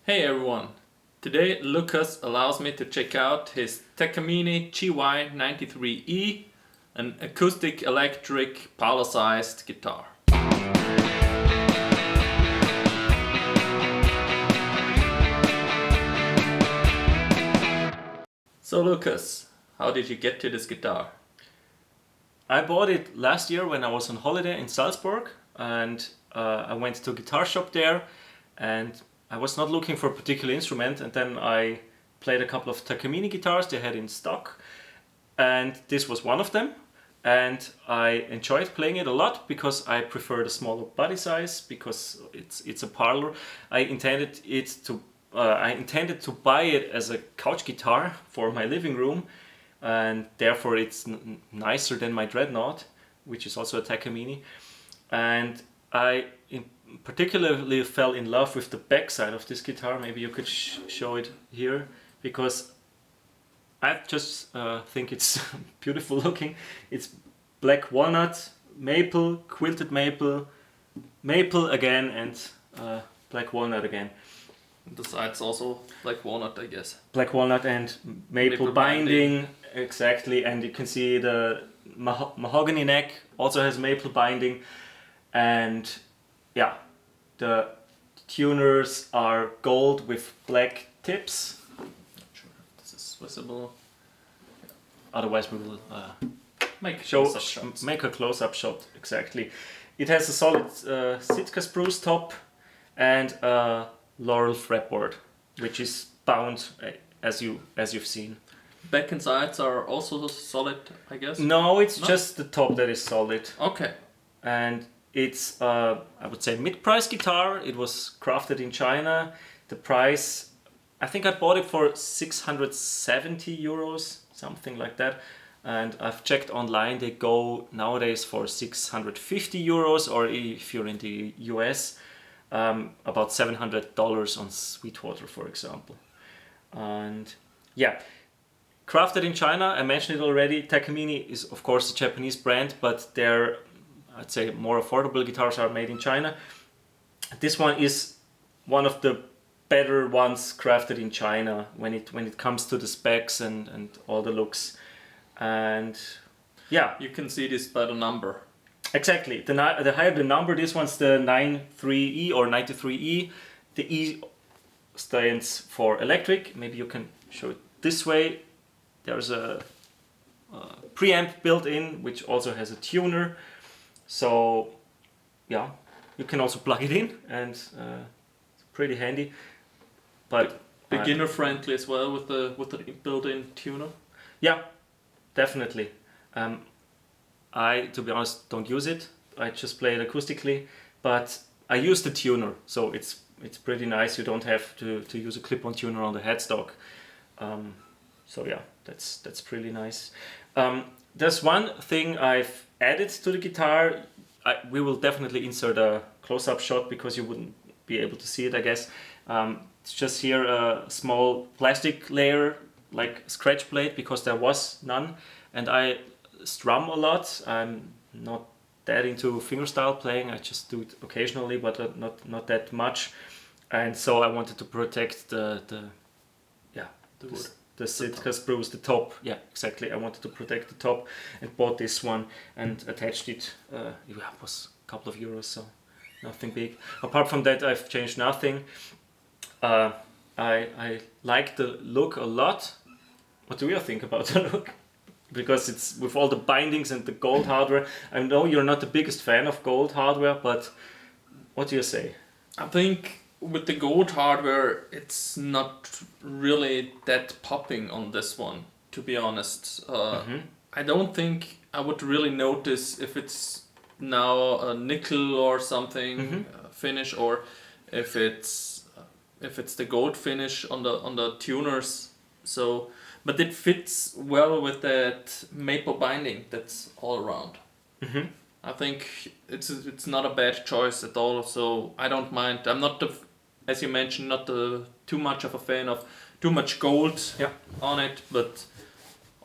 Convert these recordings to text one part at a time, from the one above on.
Hey everyone! Today Lukas allows me to check out his Takamine GY93E, an acoustic electric parlor-sized guitar. So Lukas, how did you get to this guitar? I bought it last year when I was on holiday in Salzburg, and I went to a guitar shop there, and I was not looking for a particular instrument, and then I played a couple of Takamine guitars they had in stock, and this was one of them, and I enjoyed playing it a lot because I prefer the smaller body size, because it's a parlor. I intended to buy it as a couch guitar for my living room, and therefore it's nicer than my Dreadnought, which is also a Takamine. And I particularly fell in love with the backside of this guitar. Maybe you could show it here, because I just think it's beautiful looking. It's black walnut, maple, quilted maple, maple again, and black walnut again. The sides also black walnut, I guess. Black walnut and maple binding, exactly. And you can see the mahogany neck also has maple binding. And yeah, the tuners are gold with black tips. Not sure if this is visible. Otherwise we will make a close-up shot, exactly. It has a solid Sitka spruce top and a laurel fretboard, which is bound as you've seen. Back and sides are also solid, I guess? No, it's just the top that is solid. Okay. And it's I would say mid-price guitar. It was crafted in China. The price, I think I bought it for 670 euros, something like that. And I've checked online, they go nowadays for 650 euros, or if you're in the US, about $700 on Sweetwater, for example. And yeah, crafted in China, I mentioned it already. Takamine is of course a Japanese brand, but their, I'd say, more affordable guitars are made in China. This one is one of the better ones crafted in China when it comes to the specs and all the looks. And yeah, you can see this by the number. Exactly. The higher the number, this one's the 93E or 93E. The E stands for electric. Maybe you can show it this way. There's a preamp built in, which also has a tuner. So yeah, you can also plug it in, and it's pretty handy. But beginner friendly as well with the built-in tuner. Yeah, definitely. I, to be honest, don't use it. I just play it acoustically, but I use the tuner, so it's pretty nice. You don't have to use a clip-on tuner on the headstock. So yeah, that's pretty nice. There's one thing I've added to the guitar. We will definitely insert a close-up shot because you wouldn't be able to see it, I guess. It's just here a small plastic layer, like scratch plate, because there was none, and I strum a lot. I'm not that into fingerstyle playing. I just do it occasionally, but not that much. And so I wanted to protect the wood, the Sitka spruce, the top. Yeah, exactly. I wanted to protect the top and bought this one and attached it. It was a couple of euros, so nothing big. Apart from that, I've changed nothing. I like the look a lot. What do you think about the look? Because it's with all the bindings and the gold hardware. I know you're not the biggest fan of gold hardware, but what do you say? I think with the gold hardware, it's not really that popping on this one, to be honest. I don't think I would really notice if it's now a nickel or something finish, or if it's the gold finish on the tuners. So. But it fits well with that maple binding that's all around. I think it's not a bad choice at all. So I don't mind. I'm not as you mentioned, not too much of a fan of too much gold on it. But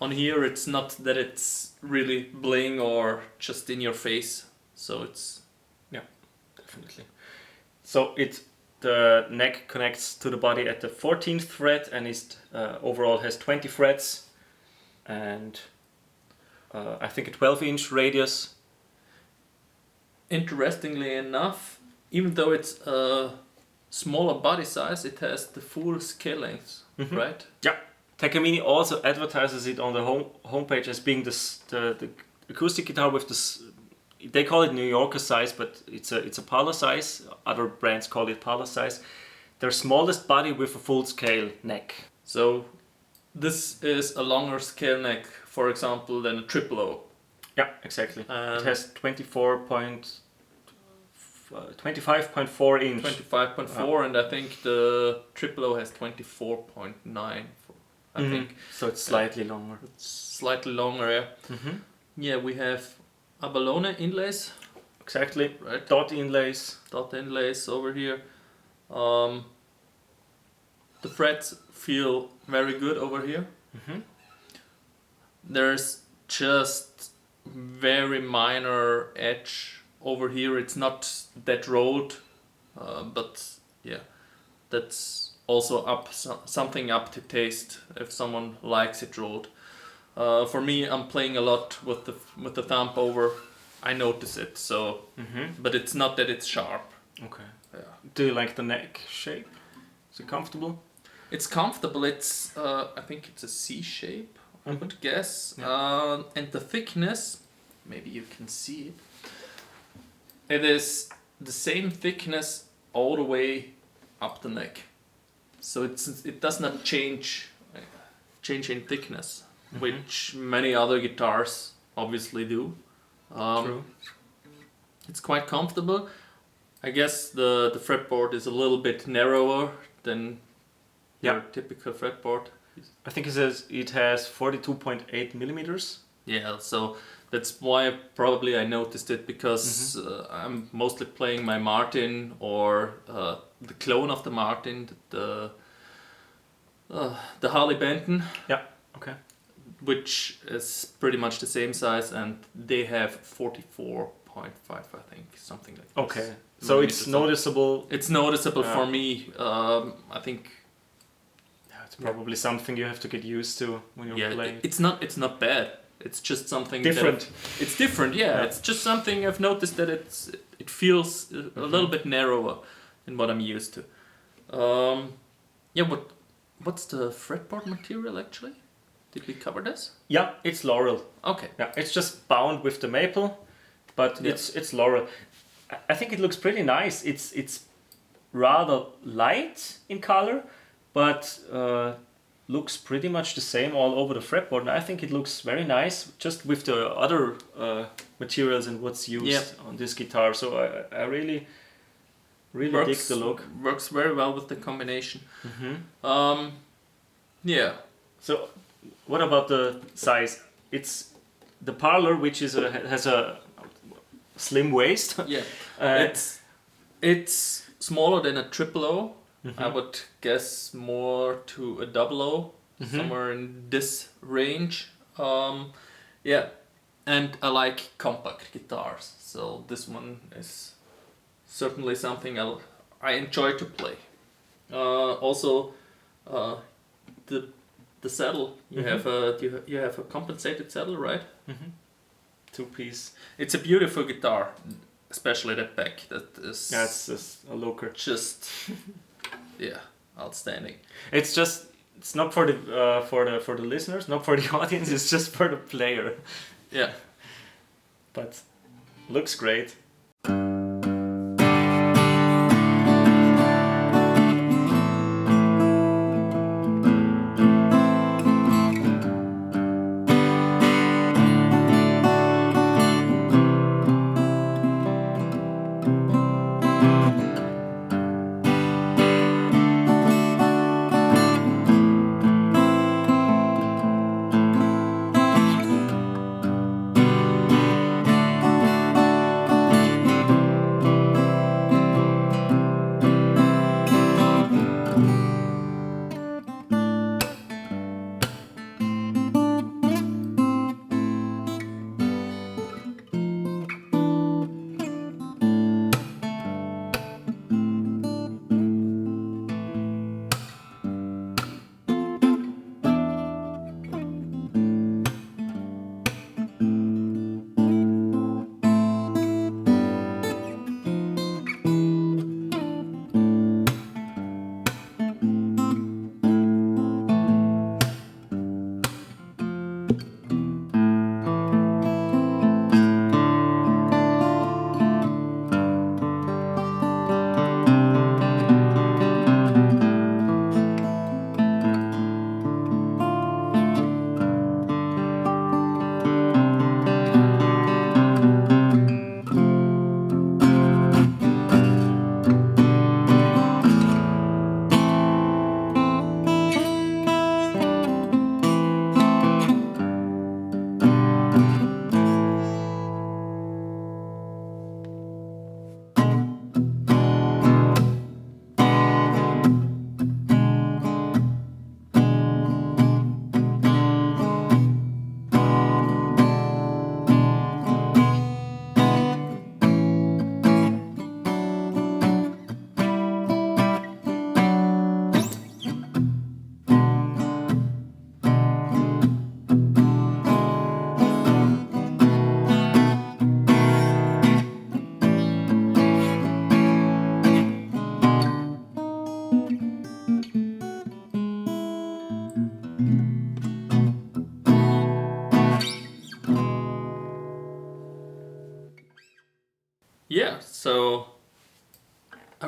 on here, it's not that it's really bling or just in your face. So it's definitely. So it the neck connects to the body at the 14th fret and is overall has 20 frets and I think a 12-inch radius. Interestingly enough, even though it's a smaller body size, it has the full scale length, right? Yeah. Takamine also advertises it on the homepage as being the acoustic guitar with this. They call it New Yorker size, but it's a parlor size. Other brands call it parlor size. Their smallest body with a full scale neck. So this is a longer scale neck, for example, than a triple O. Yeah, exactly. It has 25.4 inch. 25.4, and I think the triple O has 24.9. I think so. It's slightly longer. It's slightly longer, yeah. Yeah, we have abalone inlays. Exactly. Right. Dot inlays over here. The frets feel very good over here. There's just very minor edge over here. It's not that rolled, but yeah, that's also something up to taste if someone likes it rolled. For me, I'm playing a lot with the thumb over. I notice it, so but it's not that it's sharp. Okay. Yeah. Do you like the neck shape? Is it comfortable? It's comfortable. It's I think it's a C shape, I would guess. Yeah. And the thickness, maybe you can see it. It is the same thickness all the way up the neck. So it does not change in thickness, which many other guitars obviously do. True. It's quite comfortable. I guess the fretboard is a little bit narrower than your typical fretboard. I think it says it has 42.8 millimeters. Yeah, so that's why probably I noticed it, because I'm mostly playing my Martin or the clone of the Martin, the Harley Benton. Yeah. Okay. Which is pretty much the same size, and they have 44.5, I think, something like that. Okay. So it's noticeable. It's noticeable for me. I think. Yeah, it's probably something you have to get used to when you're playing. It's not bad. It's just something different. It's different, yeah. It's just something I've noticed that it feels a little bit narrower than what I'm used to. What's the fretboard material actually? Did we cover this? Yeah, it's laurel. Okay. Yeah, it's just bound with the maple, but it's laurel. I think it looks pretty nice. It's rather light in color, but looks pretty much the same all over the fretboard. And I think it looks very nice just with the other materials and what's used on this guitar. So I really dig the look. Works very well with the combination. Yeah. So what about the size? It's the Parlor, which is has a slim waist. Yeah. It's smaller than a triple O. I would guess more to a double O, somewhere in this range. Yeah, and I like compact guitars, so this one is certainly something I enjoy to play. Also, the saddle. You have a compensated saddle, right? 2-piece. It's a beautiful guitar, especially that back. That is. Yeah, it's just a looker. Just. Yeah, outstanding. It's not for the listeners, not for the audience. It's just for the player. Yeah, but looks great.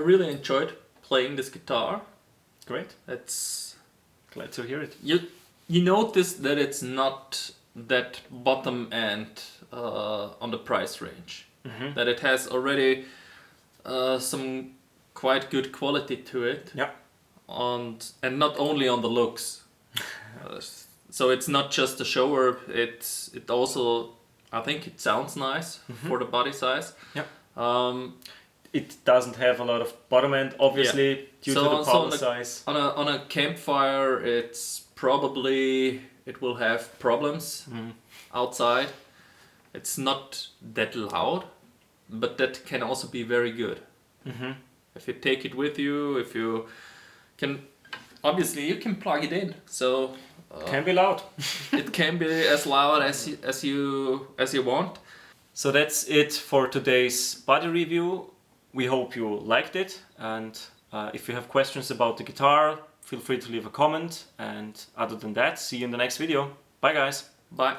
really enjoyed playing this guitar. Great. It's Glad to hear it. you notice that it's not that bottom end on the price range. That it has already some quite good quality to it. Yeah. And not only on the looks. So it's not just a shower. It also, I think it sounds nice for the body size. Yeah. It doesn't have a lot of bottom end, obviously, due to the parlor size. On a campfire, it will have problems outside. It's not that loud, but that can also be very good. If you take it with you, if you can, obviously you can plug it in. So can be loud. It can be as loud as you want. So that's it for today's body review. We hope you liked it, and if you have questions about the guitar, feel free to leave a comment. And other than that, see you in the next video. Bye guys. Bye.